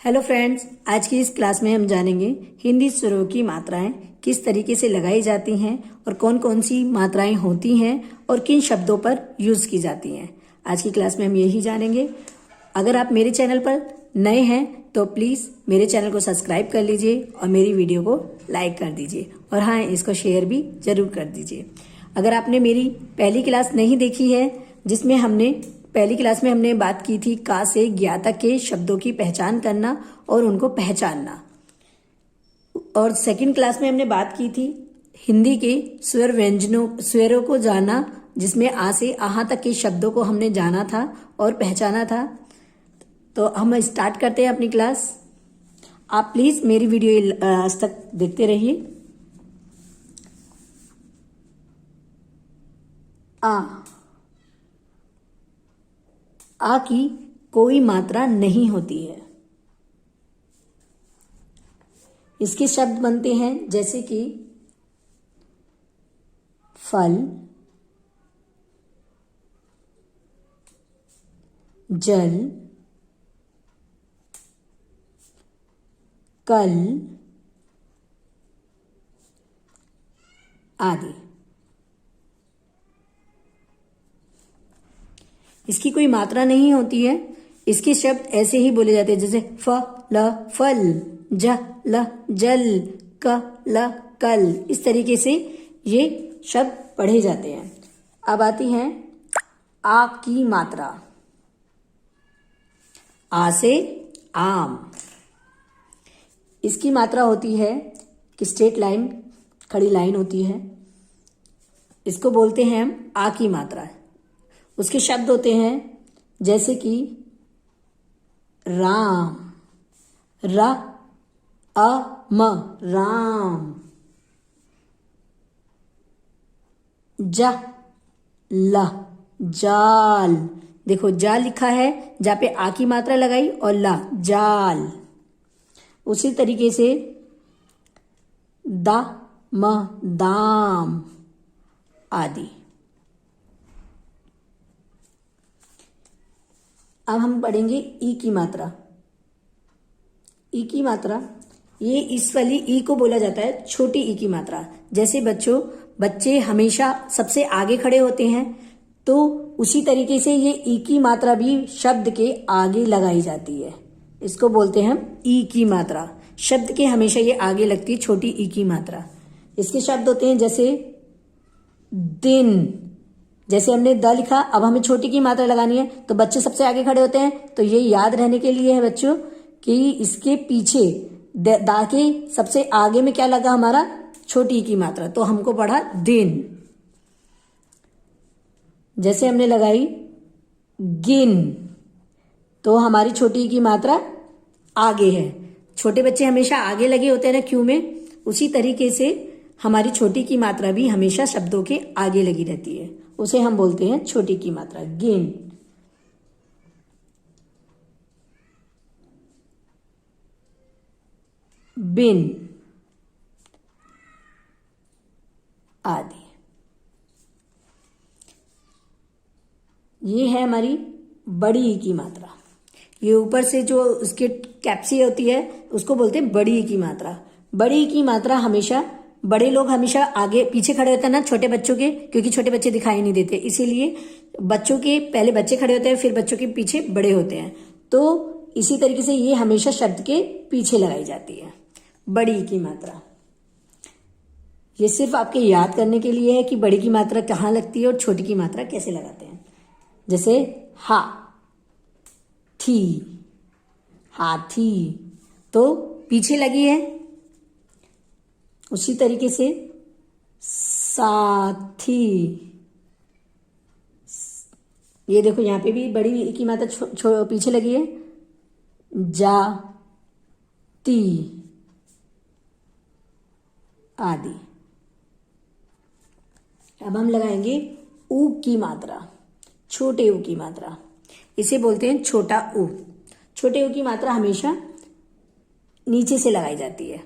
Hello friends, आज की इस क्लास में हम जानेंगे हिंदी स्वरों की मात्राएं किस तरीके से लगाई जाती हैं और कौन कौन सी मात्राएं होती हैं और किन शब्दों पर यूज की जाती हैं। आज की क्लास में हम यही जानेंगे। अगर आप मेरे चैनल पर नए हैं तो प्लीज़ मेरे चैनल को सब्सक्राइब कर लीजिए और मेरी वीडियो को लाइक कर दीजिए और हाँ, इसको शेयर भी जरूर कर दीजिए। अगर आपने मेरी पहली क्लास नहीं देखी है जिसमें पहली क्लास में हमने बात की थी का से ज्ञा तक के शब्दों की पहचान करना और उनको पहचानना, और सेकंड क्लास में हमने बात की थी हिंदी के स्वरों को जाना, जिसमें आ से आहा तक के शब्दों को हमने जाना था और पहचाना था। तो हम स्टार्ट करते हैं अपनी क्लास। आप प्लीज मेरी वीडियो आज तक देखते रहिए। आ की कोई मात्रा नहीं होती है। इसके शब्द बनते हैं जैसे कि फल, जल, कल आदि। इसकी कोई मात्रा नहीं होती है। इसके शब्द ऐसे ही बोले जाते हैं जैसे फ ल फल, ज ल जल, क ल कल। इस तरीके से ये शब्द पढ़े जाते हैं। अब आती है आ की मात्रा। आ से आम। इसकी मात्रा होती है कि स्ट्रेट लाइन, खड़ी लाइन होती है। इसको बोलते हैं हम आ की मात्रा। उसके शब्द होते हैं जैसे कि राम, र अ म राम, ज ल जाल। देखो जा लिखा है, जा पे आ की मात्रा लगाई और ला जाल। उसी तरीके से द म दाम आदि। अब हम पढ़ेंगे ई की मात्रा। ई की मात्रा, ये इस वाली ई को बोला जाता है छोटी ई की मात्रा। जैसे बच्चे हमेशा सबसे आगे खड़े होते हैं, तो उसी तरीके से ये ई की मात्रा भी शब्द के आगे लगाई जाती है। इसको बोलते हैं हम ई की मात्रा। शब्द के हमेशा ये आगे लगती है छोटी ई की मात्रा। इसके शब्द होते हैं जैसे दिन। जैसे हमने द लिखा, अब हमें छोटी की मात्रा लगानी है तो बच्चे सबसे आगे खड़े होते हैं, तो ये याद रहने के लिए है बच्चों कि इसके पीछे दा के सबसे आगे में क्या लगा हमारा, छोटी की मात्रा। तो हमको पढ़ा दिन। जैसे हमने लगाई गिन, तो हमारी छोटी की मात्रा आगे है। छोटे बच्चे हमेशा आगे लगे होते हैं ना क्यू में, उसी तरीके से हमारी छोटी की मात्रा भी हमेशा शब्दों के आगे लगी रहती है। उसे हम बोलते हैं छोटी की मात्रा, गिन। बिन आदि। ये है हमारी बड़ी ई की मात्रा। ये ऊपर से जो उसके कैप्सी होती है उसको बोलते हैं बड़ी ई की मात्रा। बड़ी ई की मात्रा हमेशा, बड़े लोग हमेशा आगे पीछे खड़े होते हैं ना छोटे बच्चों के, क्योंकि छोटे बच्चे दिखाई नहीं देते, इसीलिए बच्चों के पहले बच्चे खड़े होते हैं, फिर बच्चों के पीछे बड़े होते हैं। तो इसी तरीके से ये हमेशा शब्द के पीछे लगाई जाती है बड़ी की मात्रा। ये सिर्फ आपके याद करने के लिए है कि बड़ी की मात्रा कहाँ लगती है और छोटी की मात्रा कैसे लगाते हैं। जैसे हा थी, हाथी, तो पीछे लगी है। उसी तरीके से साथी, ये देखो यहां पे भी बड़ी की मात्रा पीछे लगी है। जाती आदि। अब हम लगाएंगे ऊ की मात्रा, छोटे ऊ की मात्रा। इसे बोलते हैं छोटा ऊ। छोटे ऊ की मात्रा हमेशा नीचे से लगाई जाती है।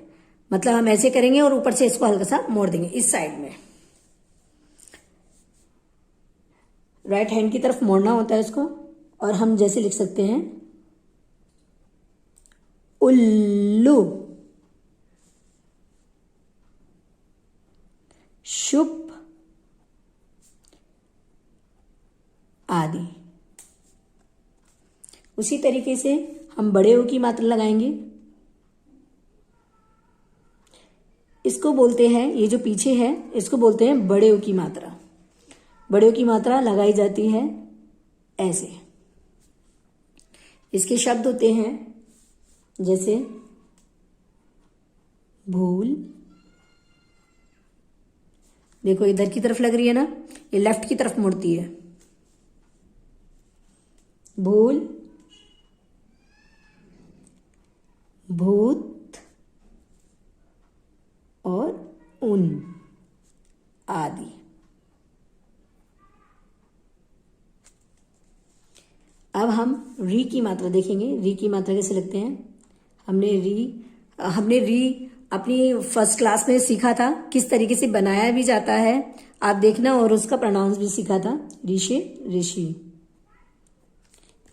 मतलब हम ऐसे करेंगे और ऊपर से इसको हल्का सा मोड़ देंगे इस साइड में। राइट हैंड की तरफ मोड़ना होता है इसको, और हम जैसे लिख सकते हैं उल्लू, शुभ आदि। उसी तरीके से हम बड़े ओ की मात्रा लगाएंगे। इसको बोलते हैं, ये जो पीछे है इसको बोलते हैं बड़े ओ की मात्रा। बड़े ओ की मात्रा लगाई जाती है ऐसे। इसके शब्द होते हैं जैसे भूल, देखो इधर की तरफ लग रही है ना, ये लेफ्ट की तरफ मुड़ती है। भूल, भूत और उन आदि। अब हम री की मात्रा देखेंगे। री की मात्रा कैसे लगते हैं। हमने री अपनी फर्स्ट क्लास में सीखा था, किस तरीके से बनाया भी जाता है आप देखना, और उसका प्रोनाउंस भी सीखा था, ऋषि, ऋषि।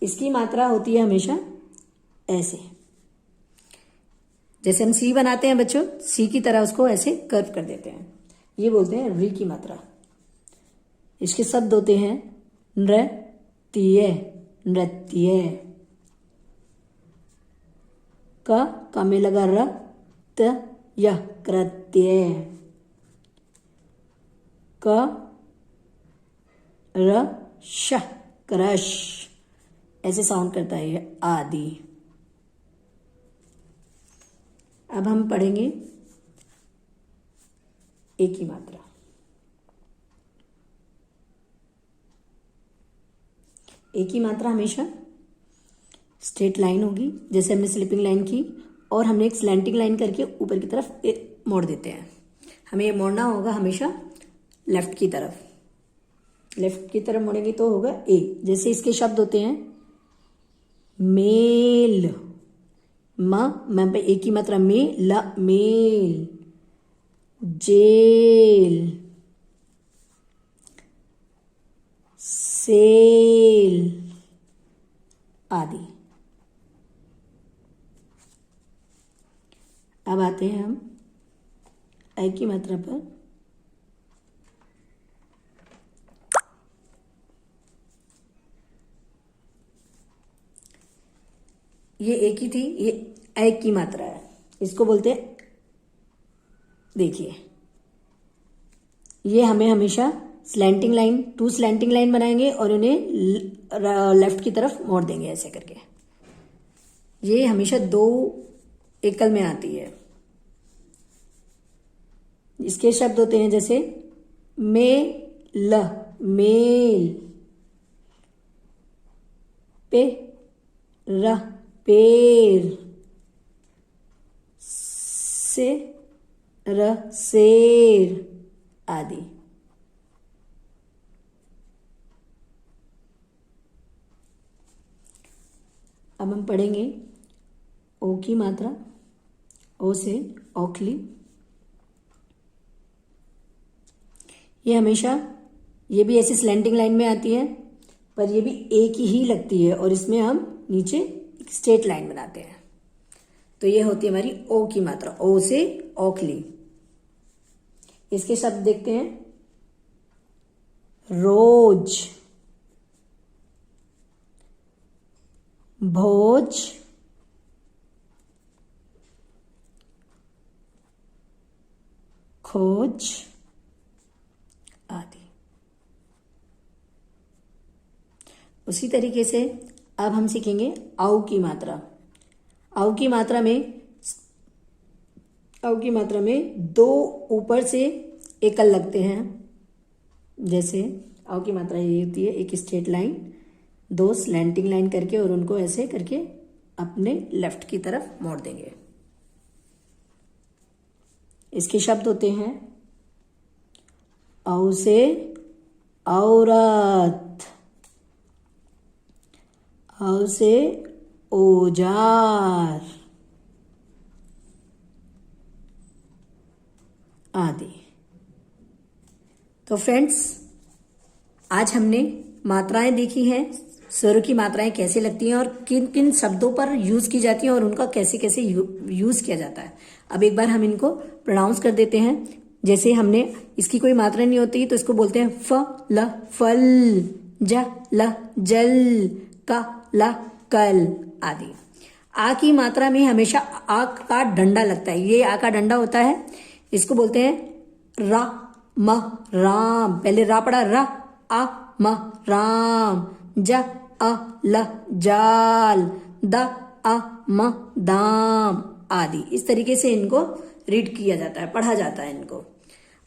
इसकी मात्रा होती है हमेशा ऐसे, जैसे हम सी बनाते हैं बच्चों, सी की तरह उसको ऐसे कर्व कर देते हैं, ये बोलते हैं री की मात्रा। इसके शब्द होते हैं नृत्य, नृत्य, का में लगा र, त, य, कृत्य, क, र, श, क्रश, ऐसे साउंड करता है ये, आदि। अब हम पढ़ेंगे ए की मात्रा। ए की मात्रा हमेशा स्ट्रेट लाइन होगी, जैसे हमने स्लिपिंग लाइन की, और हमने एक स्लैंटिंग लाइन करके ऊपर की तरफ मोड़ देते हैं। हमें ये मोड़ना होगा हमेशा लेफ्ट की तरफ। लेफ्ट की तरफ मोड़ेंगे तो होगा ए। जैसे इसके शब्द होते हैं मेल, मैं ए की मात्रा में, ल, मेल, जेल, सेल आदि। अब आते हैं हम ऐ की मात्रा पर। ये एक ही थी, ये ऐ की मात्रा है, इसको बोलते हैं, देखिए ये हमें हमेशा स्लैंटिंग लाइन, 2 स्लैंटिंग लाइन बनाएंगे और उन्हें लेफ्ट की तरफ मोड़ देंगे ऐसे करके। ये हमेशा 2 एकल में आती है। इसके शब्द होते हैं जैसे मेल, मेल, पे, र, पेर, से, र, शेर आदि। अब हम पढ़ेंगे ओ की मात्रा। ओ से औखली। ये हमेशा, ये भी ऐसी स्लैंटिंग लाइन में आती है, पर ये भी एक ही लगती है, और इसमें हम नीचे एक स्ट्रेट लाइन बनाते हैं। तो ये होती है हमारी ओ की मात्रा, ओ से औखली। इसके शब्द देखते हैं रोज, भोज, खोज आदि। उसी तरीके से अब हम सीखेंगे औ की मात्रा। औ की मात्रा में 2 ऊपर से एकल लगते हैं। जैसे औ की मात्रा ये होती है, एक स्ट्रेट लाइन, 2 स्लैंटिंग लाइन करके, और उनको ऐसे करके अपने लेफ्ट की तरफ मोड़ देंगे। इसके शब्द होते हैं औ से औरत, औ से औजार आदि। तो फ्रेंड्स, आज हमने मात्राएं देखी हैं स्वरों की मात्राएं कैसे लगती हैं और किन किन शब्दों पर यूज की जाती हैं और उनका कैसे कैसे यूज किया जाता है। अब एक बार हम इनको प्रोनाउंस कर देते हैं। जैसे हमने इसकी कोई मात्रा नहीं होती तो इसको बोलते हैं फ ल फल, ज ल जल, क ल कल आदि। आ की मात्रा में हमेशा आ का डंडा लगता है, ये आ का डंडा होता है, इसको बोलते हैं रा म राम। पहले रा पड़ा, रा आ म राम, ज अ ल जाल, द अ म दाम आदि। इस तरीके से इनको रीड किया जाता है, पढ़ा जाता है इनको।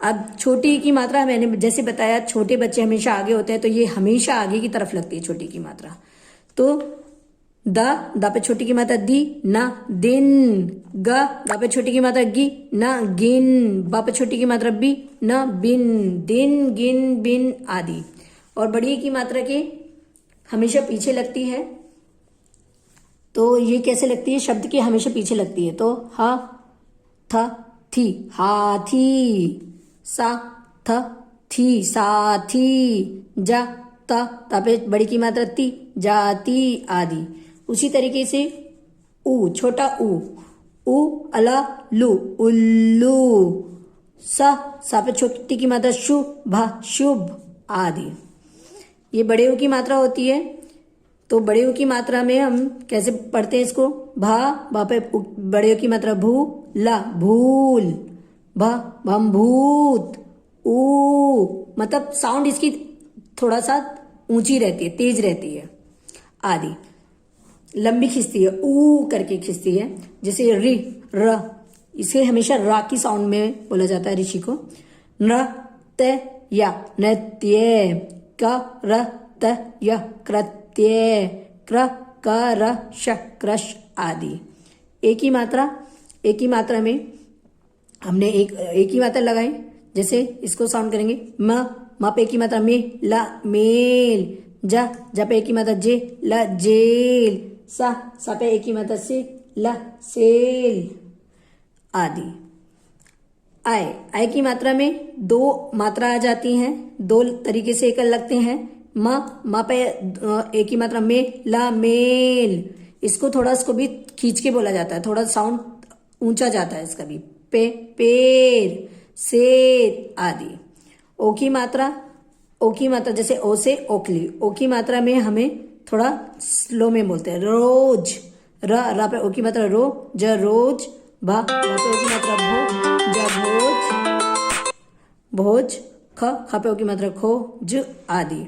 अब छोटी की मात्रा मैंने जैसे बताया, छोटे बच्चे हमेशा आगे होते हैं तो ये हमेशा आगे की तरफ लगती है छोटी की मात्रा। तो द पे छोटी की मात्रा दी ना दिन, ग पे छोटी की मात्रा गी ना गिन, ब पे छोटी की मात्रा बी ना बिन, दिन गिन बिन आदि। और बड़ी की मात्रा के हमेशा पीछे लगती है, तो ये कैसे लगती है, शब्द के हमेशा पीछे लगती है। तो ह थ थी हाथी, सा थ थी साथी, जा त पे बड़ी की मात्रा ती जाती आदि। उसी तरीके से ऊ छोटा ऊ अला लू उल्लू, सा पे छोटी की मात्रा शु भा शुभ आदि। ये बड़े ऊ की मात्रा होती है, तो बड़े ऊ की मात्रा में हम कैसे पढ़ते हैं इसको, भा पे बड़े ऊ की मात्रा भू ला भूल, भूत, ऊ मतलब साउंड इसकी थोड़ा सा ऊंची रहती है, तेज रहती है आदि। लंबी खिंचती है, ऊ करके खिंचती है। जैसे रि र, इसे हमेशा रा की साउंड में बोला जाता है ऋषि को। नृत्य या नृत्य, करत्य कृत्य, करश क्रश आदि। एक ही मात्रा में हमने एक ही मात्रा लगाई। जैसे इसको साउंड करेंगे म पे एक ही मात्रा में ला मेल, जा पे एक ही मात्रा जे ला जेल, सा पे एक ही मात्रा से ला सेल आदि। आय की मात्रा में दो मात्रा आ जाती हैं, दो तरीके से एकल लगते हैं। म पे एक ही मात्रा में ला मेल, इसको थोड़ा इसको भी खींच के बोला जाता है, थोड़ा साउंड ऊंचा जाता है इसका भी। पे पेर, शेर आदि। ओ की मात्रा जैसे ओ से ओखली, ओ की मात्रा में हमें थोड़ा स्लो में बोलते हैं। रोज, रा पे ओ की मात्रा रो, ज रोज, भा पे ओ की मात्रा भो, ज भोज, ख पे ओ की मात्रा खो, ज आदि।